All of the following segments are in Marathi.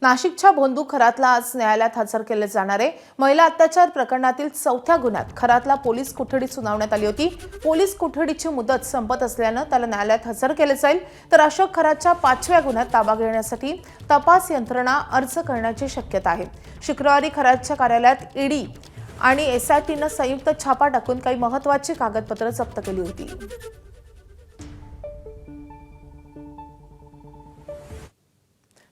नाशिकच्या भोंदू खरातला आज न्यायालयात हजर केले जाणारे महिला अत्याचार प्रकरणातील 4थ्या गुन्ह्यात खरातला पोलीस कोठडी सुनावण्यात आली होती। पोलीस कोठडीची मुदत संपत असल्याने त्याला न्यायालयात हजर केले जाईल। तर अशोक खरातच्या 5व्या गुन्ह्यात ताबा घेण्यासाठी तपास यंत्रणा अर्ज करण्याची शक्यता आहे। शुक्रवारी खरातच्या कार्यालयात ईडी आणि एसआयटीने संयुक्त छापा टाकून काही महत्त्वाची कागदपत्रे जप्त केली होती।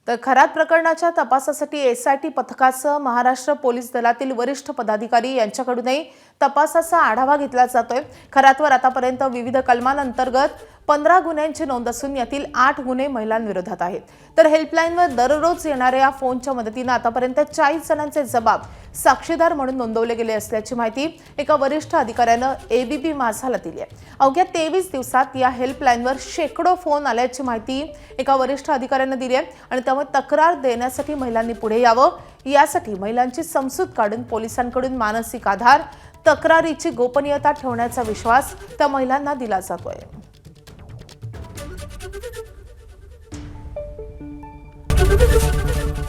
तर खरात प्रकरणाच्या तपासासाठी एसआयटी पथकासह महाराष्ट्र पोलीस दलातील वरिष्ठ पदाधिकारी यांच्याकडूनही तपासाचा आढावा घेतला जातोय। खरातवर आतापर्यंत विविध कलमांअंतर्गत 15 गुन्ह्यांची नोंद असून यातील 8 गुन्हे महिलांविरोधात आहेत। तर हेल्पलाईनवर दररोज येणाऱ्या फोनच्या मदतीने आतापर्यंत 40 जणांचे जबाब साक्षीदार म्हणून नोंदवले गेले असल्याची माहिती एका वरिष्ठ अधिकाऱ्याने एबीपी माझाला दिली आहे। अवघ्या 23 दिवसात या हेल्पलाईनवर शेकडो फोन आल्याची माहिती एका वरिष्ठ अधिकाऱ्याने दिली आहे आणि त्यामुळे तक्रार देण्यासाठी महिलांनी पुढे यावं, यासाठी महिलांची समजूत काढून पोलिसांकडून मानसिक आधार, तक्रारीची गोपनीयता ठेवण्याचा विश्वास त्या महिलांना दिला जातोय।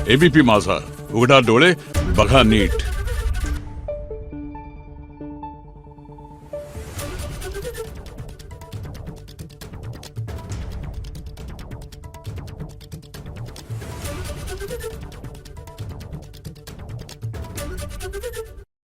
एबीपी माझा, उघडा डोळे बघा नीट।